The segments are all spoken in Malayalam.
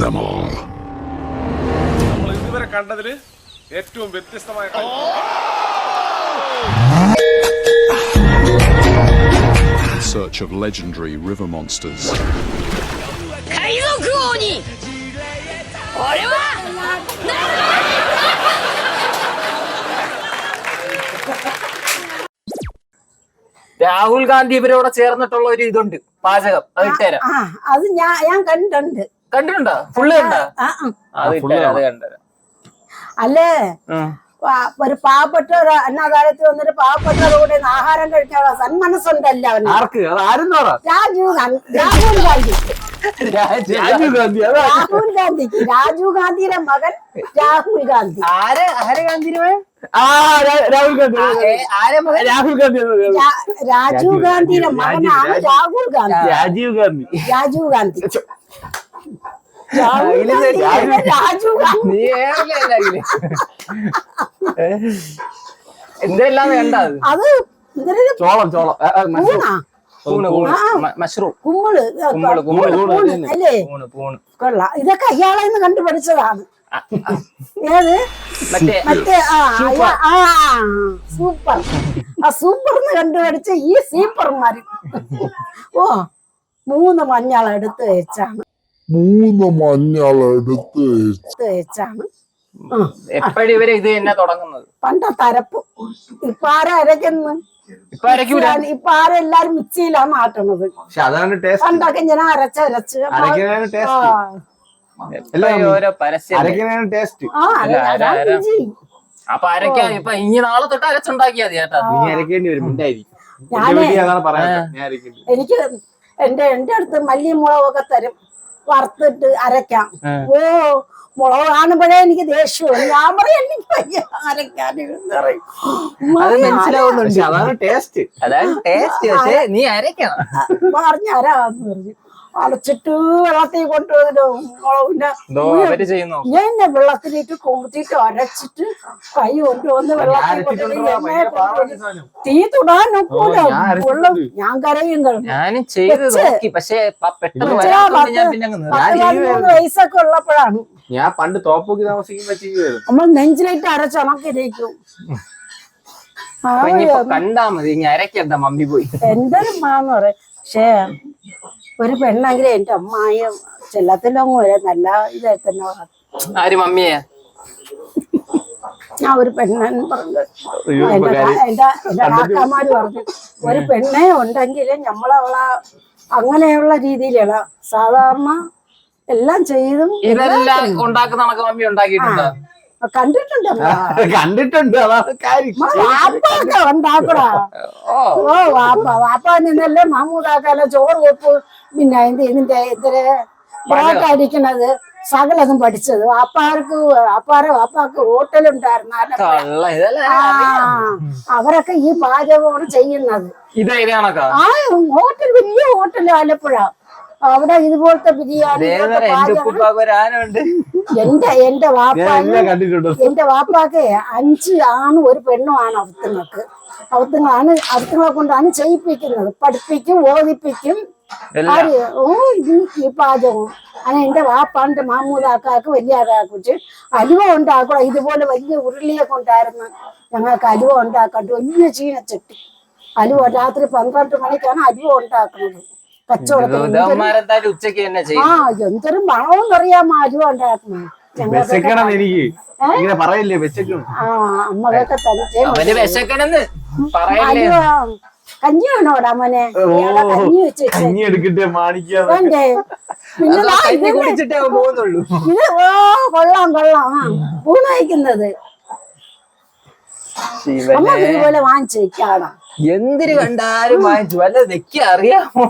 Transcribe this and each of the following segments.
them all. നമ്മൾ ഇതുവരെ കണ്ടതിൽ ഏറ്റവും വ്യത്യസ്തമായ In search of legendary river monsters. Rahul Gandhi ഇവരോടെ ചേർന്നിട്ടുള്ള ഒരു ഇതുണ്ട് പാചകം അത് ഇട്ടുതരാം. അത് ഞാൻ കണ്ടിട്ടുണ്ട്. കണ്ടിട്ടുണ്ടോ? ഫുള്ള് കണ്ടാ? അത് ഇട്ടുതരാം, അത് കണ്ടുതരാം. അല്ലേ ഒരു പാവപ്പെട്ട അന്നാദാരത്തിൽ വന്നിട്ട് പാവപ്പെട്ടവരുടെ കൂടെ ആഹാരം കഴിക്കാനുള്ള സന്മനസ്സുണ്ടല്ല അവന്. രാഹുൽ ഗാന്ധിക്ക് രാജീവ് ഗാന്ധിയുടെ മകൻ രാഹുൽ ഗാന്ധി. രാജീവ് ഗാന്ധിയുടെ മകനാണ് രാഹുൽ ഗാന്ധി. രാജീവ് ഗാന്ധി എന്തെല്ലാം വേണ്ട അത് മഷ്റൂം അല്ലേ? കൊള്ളാം. ഇതൊക്കെ അയാളെന്ന് കണ്ടുപിടിച്ചതാണ്. ഏത് മറ്റേ സൂപ്പർ സൂപ്പർന്ന് കണ്ടുപിടിച്ച ഈ സൂപ്പർമാര്. ഓ 3 മഞ്ഞൾ എടുത്ത് വെച്ചാണ് എപ്പോഴും ഇവര് ഇത് തന്നെ തുടങ്ങുന്നത്. പണ്ടത്തെ അരപ്പ് ഇപ്പൊ ആരാ അരയ്ക്കുന്നു? ഇപ്പൊ ആരെല്ലാരും മിക്സിയിലാണ് ആട്ടുന്നത്. പണ്ടൊക്കെ ഇങ്ങനെ അരച്ചരച്ച് ഓരോ പരസ്യം അപ്പൊ അരക്കാൻ ഇപ്പൊ ഇനി നാളെ തൊട്ട് അരച്ചുണ്ടാക്കിയാ മതി ചേട്ടാ. എനിക്ക് എന്റെ അടുത്ത് മല്ലി മുളകൊക്കെ തരും, വറുത്തിട്ട് അരക്കാം. ഓ മുളക് കാണുമ്പോഴേ എനിക്ക് ദേഷ്യം. ഞാൻ പറയാം എനിക്ക് അരക്കാൻ പറഞ്ഞരാന്ന് പറഞ്ഞു. അടച്ചിട്ട് വെള്ളത്തിൽ കൊണ്ടുവന്നിട്ട് ഞാൻ വെള്ളത്തിലിട്ട് കൊമ്പത്തിട്ട് അരച്ചിട്ട് കൈ കൊണ്ടുവന്ന് വെള്ളത്തിൽ തീ തൊടാൻ ഒക്കൂല. ഞാൻ കരയും വയസ്സൊക്കെ ഉള്ളപ്പോഴാണ് ഞാൻ പണ്ട് തോപ്പൂക്കി താമസിക്കുമ്പോ നമ്മൾ നെഞ്ചിലിട്ട് അരച്ചണക്കിരിക്കും. കണ്ടാ മതി അരക്കണ്ട മമ്മി പോയി എന്തൊരു മാന്ന് പറയും. പക്ഷേ ഒരു പെണ്ണെങ്കിലും എന്റെ അമ്മായി ചെല്ലത്തിലൊന്നും വരെ നല്ല ഇതായി തന്നെ. ആര് മമ്മിയെ? ഞാൻ ഒരു പെണ്ണെന്ന് പറഞ്ഞു. എന്റെ കാക്കമാര് പറഞ്ഞു ഒരു പെണ്ണെ ഉണ്ടെങ്കിൽ നമ്മളവളെ അങ്ങനെയുള്ള രീതിയിലാണ് സാധാരണ എല്ലാം ചെയ്തും ഇതെല്ലാം ഉണ്ടാക്കുന്ന മമ്മി ഉണ്ടാക്കിയിട്ടുണ്ടോ? കണ്ടിട്ടുണ്ട്. വാപ്പൊക്കെ ഉണ്ടാക്കടാ. ഓ വാപ്പ നിന്നല്ലേ മമ്മൂതാക്കാല ചോറ് വെപ്പ്. പിന്നെ ഇതിന്റെ പൊറോട്ട അടിക്കണത് സകലതും പഠിച്ചത്. വാപ്പാക്ക് ഹോട്ടലുണ്ടായിരുന്നു. അവരൊക്കെ ഈ പാചകമാണ് ചെയ്യുന്നത്. ഹോട്ടൽ വലിയ ഹോട്ടൽ ആലപ്പുഴ. അവിടെ ഇതുപോലത്തെ ബിരിയാണി എന്റെ വാപ്പാക്ക് 5 ആണും 1 പെണ്ണുമാണ് അവത്തുങ്ങളെ കൊണ്ടാണ് ചെയ്യിപ്പിക്കുന്നത്. പഠിപ്പിക്കും, ഓദിപ്പിക്കും. ഈ പാചകവും അങ്ങനെ എന്റെ വാപ്പാന്റെ മാമൂദാക്കാക്ക് വലിയ ആക്കാക്കുറിച്ച് അലുവ ഉണ്ടാക്കണം. ഇതുപോലെ വലിയ ഉരുളിയൊക്കെ ഉണ്ടായിരുന്നു ഞങ്ങൾക്ക് അലുവ ഉണ്ടാക്കാണ്ട്. വലിയ ചീനച്ചട്ടി അലുവ. രാത്രി 12 മണിക്കാണ് അലുവ ഉണ്ടാക്കുന്നത്. കച്ചവടത്തിന് എന്തൊരു മണവും അറിയാമോ അലുവ ഉണ്ടാക്കുന്നത്. അമ്മകൊക്കെ കഞ്ഞി വേണോടാ മോനെ? കഞ്ഞി വെച്ചിട്ട് കൊള്ളാം ഊണ് കഴിക്കുന്നത് നമുക്ക് ഇതുപോലെ വാങ്ങിച്ചു വെക്കാടാ. എന്തിനു കണ്ടാലും വാങ്ങിച്ചു വല്ല വെക്ക അറിയാമോ?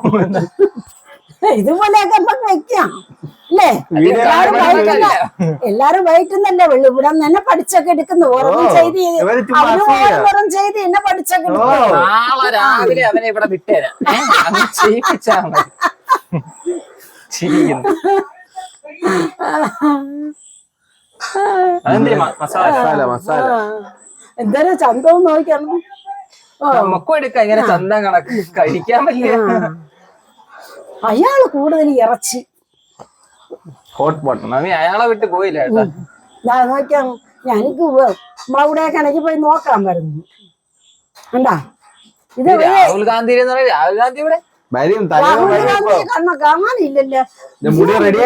ഇതുപോലെയൊക്കെ നമുക്ക് വെക്കാം അല്ലേ? എല്ലാരും വൈറ്റുന്നല്ലേ വെള്ളി ഇവിടെ തന്നെ പഠിച്ചൊക്കെ എടുക്കുന്നു. ഓരോന്നും ചെയ്ത് ഓരോന്നും ചെയ്ത് എന്നെ പഠിച്ചൊക്കെ നാളെ രാവിലെ അവനെ ഇവിടെ വിട്ടുതരാം. ചെയ്യിപ്പിച്ചാ മതി. എന്തായാലും ചന്തവും നോക്കണം. നമുക്കും എടുക്കാം ഇങ്ങനെ ചന്തം കണക്ക് കഴിക്കാൻ പറ്റില്ല. അയാള് കൂടുതൽ ഇറച്ചി ഹോട്ട് പോട്ട് മമ്മി അയാളെ വിട്ട് പോയില്ല കേട്ടാ. നോക്കാം എനിക്ക് അവിടെയൊക്കെ ഇടയ്ക്ക് പോയി നോക്കാൻ വരുന്നു കണ്ടാ ഇത് രാഹുൽ ഗാന്ധി എന്ന് പറയുന്നത് രാഹുൽ ഗാന്ധി ഇവിടെ വരും രാഹുൽ ഗാന്ധി കാണാനില്ലല്ലോ. മുടി റെഡി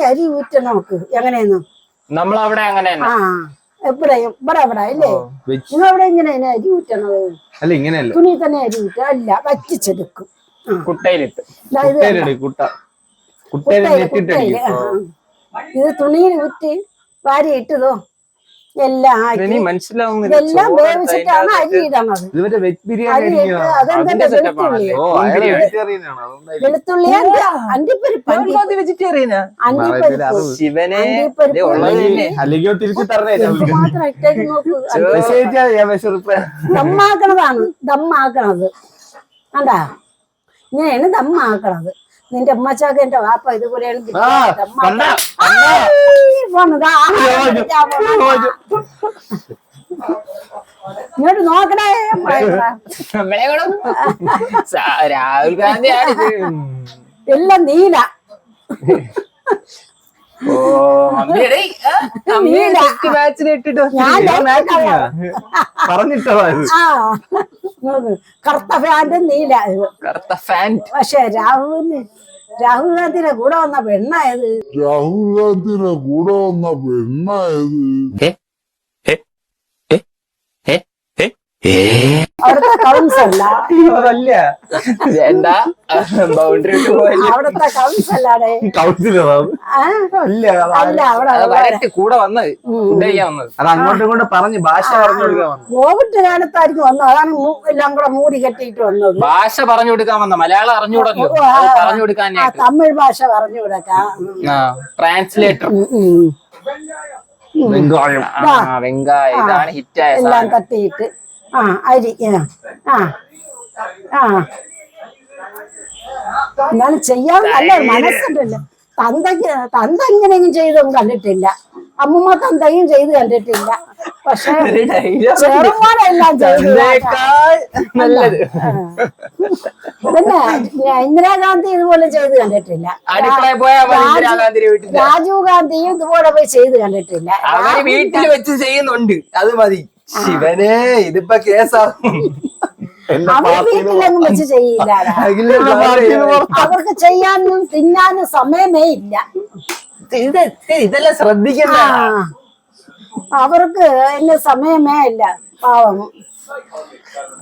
അരി ഊറ്റ നോക്ക് എങ്ങനെയെന്ന്. നമ്മളവിടെ അങ്ങനെ ആ ഇവിടെ ഇവിടെ ഇല്ലേ നിങ്ങൾ അവിടെ ഇങ്ങനെ അരി ഊറ്റണത്? അല്ല ഇങ്ങനെയല്ല, തുണി തന്നെ അരി ഊറ്റ അല്ല വറ്റിച്ചെടുക്കും. കുട്ടയിലിട്ട് ഇത് തുണിയിൽ ഊറ്റി വാരി ഇട്ടതോ എല്ലാം ആക്കി മനസ്സിലാവുന്നില്ല. എല്ലാം വേവിച്ചിട്ടാണ് അരി ഇടണത്. ഇതുവരെ വെജ് ബിരിയാണി അരി ഇട്ട് അതെന്താ വെളുത്തുള്ളി വെളുത്തുള്ളി അണ്ടിപ്പരിപ്പ് വെജിറ്റേറിയനാ അണ്ടിപ്പരിപ്പ് ശിവനെ അല്ലെങ്കിൽ തിരിച്ചു തരണേ. മാത്രം ഇട്ടേക്ക് നോക്ക്. ദമ്മാക്കണത് കണ്ടാ ഇങ്ങനെയാണ് ദമ്മാക്കണത്. നിന്റെ അമ്മച്ചാക്ക് എന്റെ വാപ്പ ഇതുപോലെയാണ് ഇങ്ങോട്ട് നോക്കണേ. രാഹുൽ ഗാന്ധി എല്ലാം നീല പറഞ്ഞിട്ടോ കറുത്ത ഫാന്റ് നീല. കറുത്ത ഫാന്റ്. പക്ഷെ രാഹുൽ ഗാന്ധിയുടെ കൂടെ വന്ന പെണ്ണായത്. അവിടുത്തെ കൗൺസല്ല ബൗണ്ടറി അവിടുത്തെ കൗൺസല്ലാടെ അല്ല അവിടെ കൂടെ വന്നത് അത് അങ്ങോട്ടും ഇങ്ങോട്ടും പറഞ്ഞ് ഭാഷ പറഞ്ഞു കൊടുക്കാൻ കോവിഡ് കാലത്തായിരിക്കും വന്നത്. അതാണ് എല്ലാം കൂടെ മൂടി കെട്ടിയിട്ട് വന്നത്. ഭാഷ പറഞ്ഞു കൊടുക്കാൻ വന്ന മലയാളം അറിഞ്ഞുകൂടല്ലോ പറഞ്ഞു കൊടുക്കാൻ. തമിഴ് ഭാഷ പറഞ്ഞു കൊടുക്കാം. ട്രാൻസ്ലേറ്റർ വെങ്കായം വെങ്കായം ഇതാണ് ഹിറ്റായ എല്ലാം തട്ടിയിട്ട് അരി എന്നാലും ചെയ്യാൻ നല്ല മനസ്സുണ്ടല്ലോ. തന്ത ഇങ്ങനെയും ചെയ്തൊന്നും കണ്ടിട്ടില്ല. അമ്മൂമ്മ തന്തയും ചെയ്ത് കണ്ടിട്ടില്ല. പക്ഷെ ചെറുമാരെല്ലാം ചെയ്തു. നല്ലത് പിന്നെ ഇന്ദിരാഗാന്ധി ഇതുപോലെ ചെയ്ത് കണ്ടിട്ടില്ല. അടുക്കളയിൽ പോയാൽ രാജീവ് ഗാന്ധിയും ഇതുപോലെ പോയി ചെയ്ത് കണ്ടിട്ടില്ല. അവര് വീട്ടിൽ വെച്ച് ചെയ്യുന്നുണ്ട്, അത് മതി. ശിവനെ ഇതിപ്പോ കേസാവും. അവർ വീട്ടിലൊന്നും വെച്ച് ചെയ്യില്ല. അവർക്ക് ചെയ്യാനും തിന്നാനും സമയമേ ഇല്ല. ഇതെല്ലാം ശ്രദ്ധിക്കണ്ട. അവർക്ക് എന്നെ സമയമേ ഇല്ല.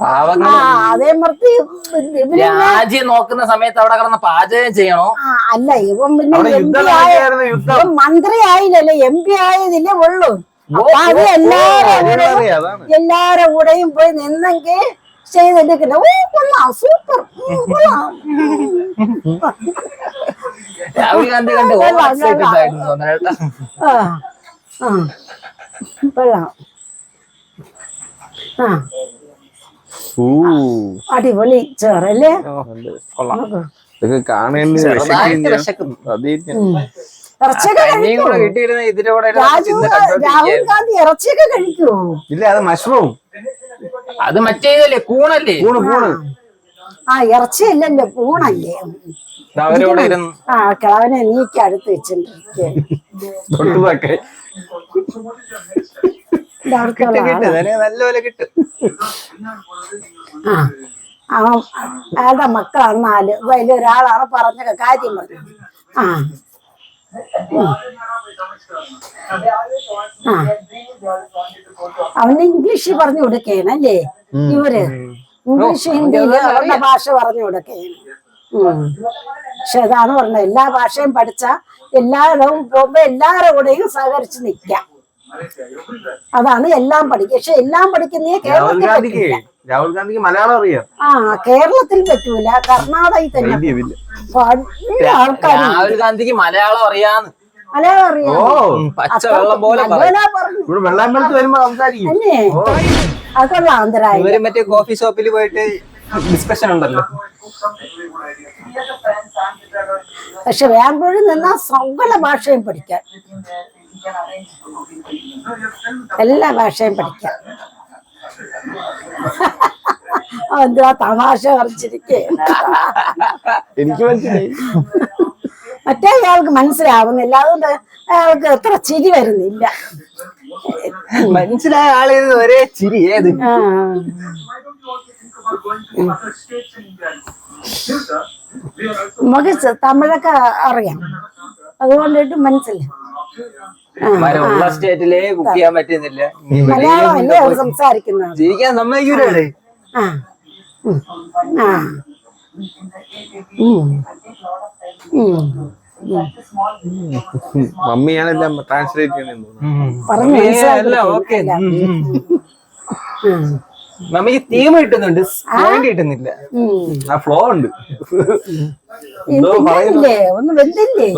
പാവം അതേ മറിച്ച് രാജ്യം നോക്കുന്ന സമയത്ത് അവിടെ കിടന്ന് പാചകം ചെയ്യണോ? അല്ല ഇവൻ പിന്നെ മന്ത്രി ആയില്ലല്ലോ, MP ആയതില്ലേ ഉള്ളൂ. അപ്പൊ അത് എല്ലാരെ കൂടെയും പോയി നിന്നെങ്കിൽ ചെയ്തെടുക്കില്ല. ഓ കൊള്ളാം, സൂപ്പർ രാഹുൽ ഗാന്ധി കണ്ട് കൊള്ളാം. അടിപൊളി ചോറല്ലേ? ഇറച്ചിയൊക്കെ രാഹുൽ ഗാന്ധി ഇറച്ചിയൊക്കെ കഴിക്കുവോ? ഇല്ല, അത് മഷ്റൂം. അത് മറ്റേതല്ലേ, കൂണല്ലേ? കൂണ്. ഇറച്ചിയല്ലല്ലോ, കൂണല്ലേ? കിളവനെ നീക്കി അടുത്ത് വെച്ചിട്ടിരിക്കെ. നല്ലപോലെ കിട്ടും. അയാളുടെ മക്കളാണ് 4. അതിലൊരാളാണ് പറഞ്ഞ കാര്യം പറഞ്ഞു. അവന് ഇംഗ്ലീഷ് പറഞ്ഞു കൊടുക്കേനല്ലേ ഇവര്? ഇംഗ്ലീഷ് ഹിന്ദിയില് അവരുടെ ഭാഷ പറഞ്ഞു കൊടുക്കേന്. പക്ഷെ അതാണ് പറഞ്ഞത്, എല്ലാ ഭാഷയും പഠിച്ച എല്ലായിടവും പോകുമ്പോ എല്ലാവരുടെ കൂടെയും സഹകരിച്ച് നിക്കാം. അതാണ് എല്ലാം പഠിക്കുക. പക്ഷെ എല്ലാം പഠിക്കുന്നേ കേരളത്തിൽ രാഹുൽ ഗാന്ധിക്ക് മലയാളം അറിയാം. കേരളത്തിൽ പറ്റൂല, കർണാടകയിൽ തന്നെ ആൾക്കാർ. രാഹുൽ ഗാന്ധിക്ക് മലയാളം അറിയാന്ന്. മലയാളം അറിയാം, പച്ച വെള്ളം പോലെ ഇവിടെ വെള്ളാമ്പലത്ത് വരുമ്പോ സംസാരിക്കും. അതൊള്ള ആന്തരായി. ഇവര് മറ്റേ കോഫി ഷോപ്പിൽ പോയിട്ട് ഡിസ്കഷൻ ഉണ്ടല്ലോ. പക്ഷെ ബാംഗ്ലൂരിൽ നിന്നാ സകല ഭാഷയും പഠിക്കാൻ, എല്ലാ ഭാഷയും പഠിക്കാം. എന്താ തമാശ പറിച്ചിരിക്കേ? എനിക്ക് മനസ്സിലായി. മറ്റേ അയാൾക്ക് മനസ്സിലാവുന്നില്ല, അതുകൊണ്ട് അയാൾക്ക് എത്ര ചിരി വരുന്നില്ല. മനസ്സിലായ ആള് ഒരേ ചിരി ഏത് ആ നമുക്ക് തമിഴൊക്കെ അറിയാം, അതുകൊണ്ടിട്ട് മനസ്സിലായി. ഉള്ള സ്റ്റേറ്റിലേ കുക്ക് ചെയ്യാൻ പറ്റുന്നില്ല. മലയാളം അല്ലേ അവർ സംസാരിക്കുന്നത്. ജീവിക്കാൻ സമ്മതിക്കൂലേ? ആ ആ മമ്മിയാണെല്ലാം ട്രാൻസ്ലേറ്റ് ചെയ്യുന്നത്. പറഞ്ഞു ഓക്കെ. മമ്മിക്ക് തീം കിട്ടുന്നുണ്ട്, പോയിന്റ് കിട്ടുന്നില്ല. ആ ഫ്ലോ ഉണ്ട്. ഒന്നും വെന്തില്ലേ?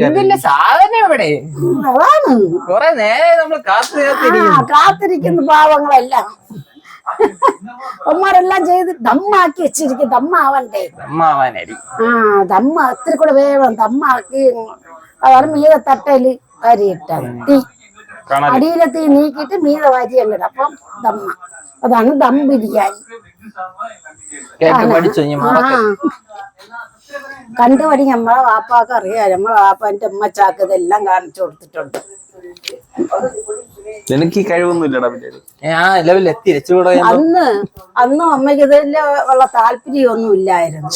എന്തിന്റെ സാധനം ഇവിടെ? അതാണ് കൊറേ നേരം നമ്മള് കാത്തിരിക്കുന്ന പാവങ്ങളെല്ലാം അമ്മമാരെല്ലാം ചെയ്ത് ദമ്മാക്കി വെച്ചിരിക്കും. ദമ്മാവണ്ടേ? അമ്മാവാനരി. ആ ദമ്മ ഇത്തിരി കൂടെ വേണം. ദമ്മാക്കി അതാണ് മീത തട്ടല് അരി ഇട്ടത്. തീ അടിയിലെ തീ നീക്കിയിട്ട് മീത വാരി അങ്ങോട്ട്, അപ്പം ദമ്മ. അതാണ് ദം ബിരിയാണി. കണ്ടുപടി നമ്മളെ വാപ്പാക്ക് അറിയാം. നമ്മളെ വാപ്പാന്റെ അമ്മച്ചാക്ക് ഇതെല്ലാം കാണിച്ചു കൊടുത്തിട്ടുണ്ട്. എനിക്ക് ഈ കഴിവൊന്നുമില്ലടാ. അന്നും അമ്മയ്ക്ക് ഇതില് ഉള്ള താല്പര്യമൊന്നും ഇല്ലായിരുന്നു.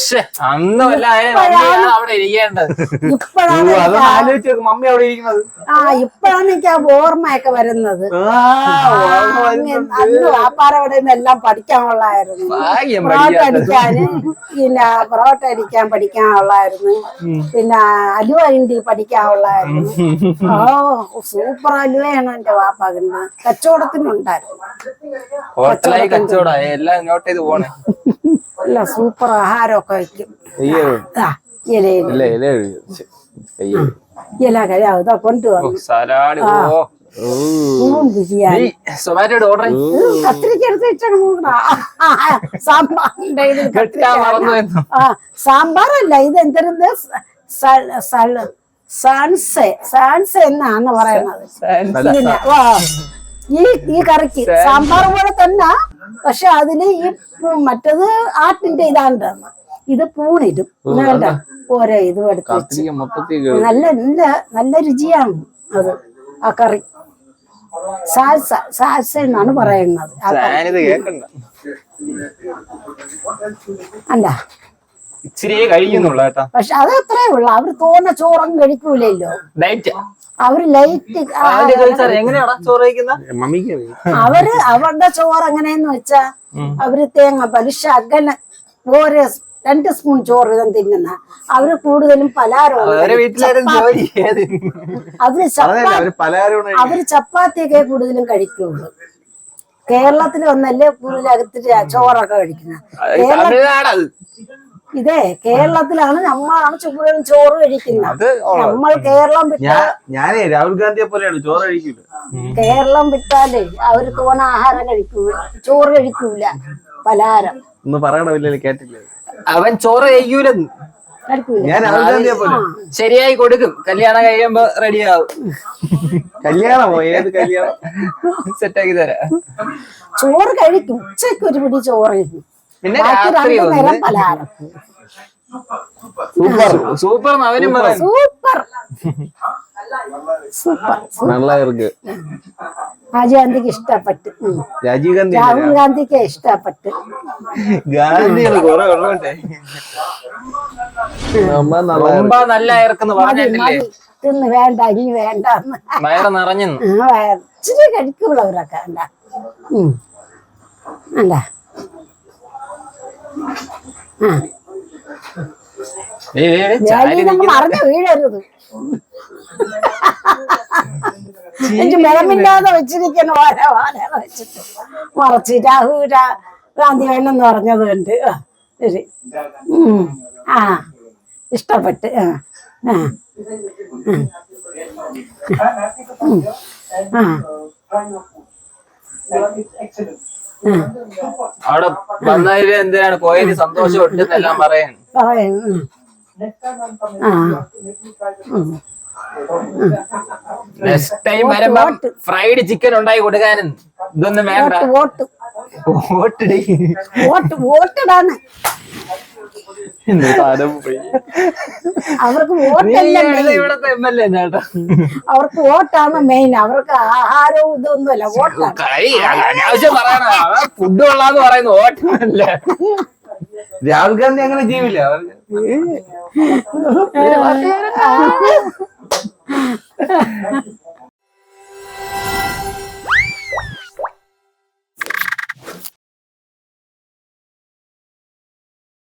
ഇപ്പോഴാണ് എനിക്ക് ആ ഓർമ്മയൊക്കെ വരുന്നത്. അന്ന് വാപ്പാരവിടെ നിന്നെല്ലാം പഠിക്കാനുള്ളായിരുന്നു. പൊറോട്ട അടിക്കാന്, പിന്നെ പൊറോട്ട അടിക്കാൻ പഠിക്കാനുള്ളായിരുന്നു, പിന്നെ അലുവ കിണ്ടി പഠിക്കാനുള്ളായിരുന്നു. ഓ സൂപ്പർ അലുവയാണ് എന്റെ വാപ്പാകുന്ന. കച്ചവടത്തിനുണ്ടായിരുന്നു. അല്ല സൂപ്പർ ആഹാരമൊക്കെ വയ്ക്കും. ഇല കഴിയാ കൊണ്ടുവന്നു ബിരിയാണി. കത്തിരിക്ക എടുത്ത് വെച്ചാണ് സാമ്പാറല്ല ഇത്. എന്തിരുന്ന് സാൻസ എന്നാണ് പറയുന്നത്. ഈ കറിക്ക് സാമ്പാർ പോലെ തന്നെ, പക്ഷെ അതില് ഈ മറ്റത് ആട്ടിന്റെ ഇതാണ്ട്, ഇത് പൂണിടും. വേണ്ട ഓരോ ഇതും എടുത്ത് വെച്ച് നല്ല രുചിയാണ് അത്. ആ കറി സാൽസ എന്നാണ് പറയുന്നത്. അല്ല ഇച്ചിരി കഴിക്കുന്നുള്ളൂ കേട്ടോ. പക്ഷെ അത് അത്രേ ഉള്ളു. അവര് തോന്ന ചോറൊന്നും കഴിക്കൂലല്ലോ. അവര് ലൈറ്റ് അവരുടെ ചോറ് എങ്ങനെയെന്ന് വെച്ചാ അവര് തേങ്ങ പലിശ അകല ഓരോ 2 സ്പൂൺ ചോറ് ഇതും തിന്നുന്ന. അവര് കൂടുതലും പലഹാരം. അവര് ചപ്പാത്തിയൊക്കെ കൂടുതലും കഴിക്കുള്ളൂ. കേരളത്തിൽ വന്നല്ലേ കൂടുതലകത്തിട്ട് ചോറൊക്കെ കഴിക്കുന്നത്. ഇതേ കേരളത്തിലാണ് നമ്മളാണ് കൂടുതലും ചോറ് കഴിക്കുന്നത്. നമ്മൾ കേരളം ഞാനേ രാഹുൽ ഗാന്ധിയെ പോലെയാണ് ചോറ് കഴിക്കൂല. കേരളം വിട്ടാലേ അവര് തോന്ന ആഹാരം കഴിക്കൂല, ചോറ് കഴിക്കൂല, പലഹാരം. ഒന്ന് പറയണമില്ല, കേട്ടില്ല. അവൻ ചോറ് കഴിക്കൂലെന്ന്. ഞാൻ രാഹുൽ ഗാന്ധിയെ പോലെ ശരിയായി കൊടുക്കും. കല്യാണം കഴിയുമ്പോ റെഡിയാവും. കല്യാണമോ? ഏത് കല്യാണം? സെറ്റാക്കി തരാം. ചോറ് കഴിക്കും. ഉച്ചയ്ക്ക് ഒരു പിടി ചോറ് കഴിക്കും. പിന്നെ രാത്രി പലഹാരം. സൂപ്പർ അവനും സൂപ്പർ സൂപ്പർ. രാജീവ് ഗാന്ധിക്ക് ഇഷ്ടപ്പെട്ടു. രാഹുൽ ഗാന്ധിക്ക് ഇഷ്ടപ്പെട്ടു. ഗാന്ധിയാണ് കുറെ ഉള്ളോട്ടെ. നല്ല ഇറക്കുന്നു പറഞ്ഞിട്ടില്ലേ? തിന്ന് വേണ്ട, ഇനി വേണ്ട. വയറ് നിറഞ്ഞു. ഇച്ചിരി കഴിക്കുള്ളൂ അവരൊക്കെ. അല്ല മറിഞ്ഞ വീഴരുത്. എനിക്ക് ബലമില്ലാതെ വെച്ചിരിക്കുന്ന ഓരോ വെച്ചിട്ട് മറച്ച് രാഹുൽ ഗാന്ധി വേണമെന്ന് പറഞ്ഞത് കൊണ്ട് ശരി. ആ ഇഷ്ടപ്പെട്ട്. അവിടെ വന്നതില് എന്തിനാണ് പോയതിന് സന്തോഷം ഉണ്ടെന്നെല്ലാം പറയാൻ. നെക്സ്റ്റ് ടൈം വരുമ്പോ ഫ്രൈഡ് ചിക്കൻ ഉണ്ടാക്കി കൊടുക്കാനും ഇതൊന്നും വേണ്ട. വോട്ടിടാണ്. അവർക്ക് വോട്ടല്ല മെയിൻ. ഇവിടത്തെ MLA ചേട്ടാ. അവർക്ക് വോട്ടാണ് മെയിൻ. അവർക്ക് ആഹാരവും ഇതൊന്നുമല്ല, വോട്ടാണ്. അനാവശ്യം പറയണ ഫുഡ് കൊള്ളാന്ന് പറയുന്നു, ഓട്ടമല്ല. രാഹുൽ ഗാന്ധി അങ്ങനെ ജീവില്ല.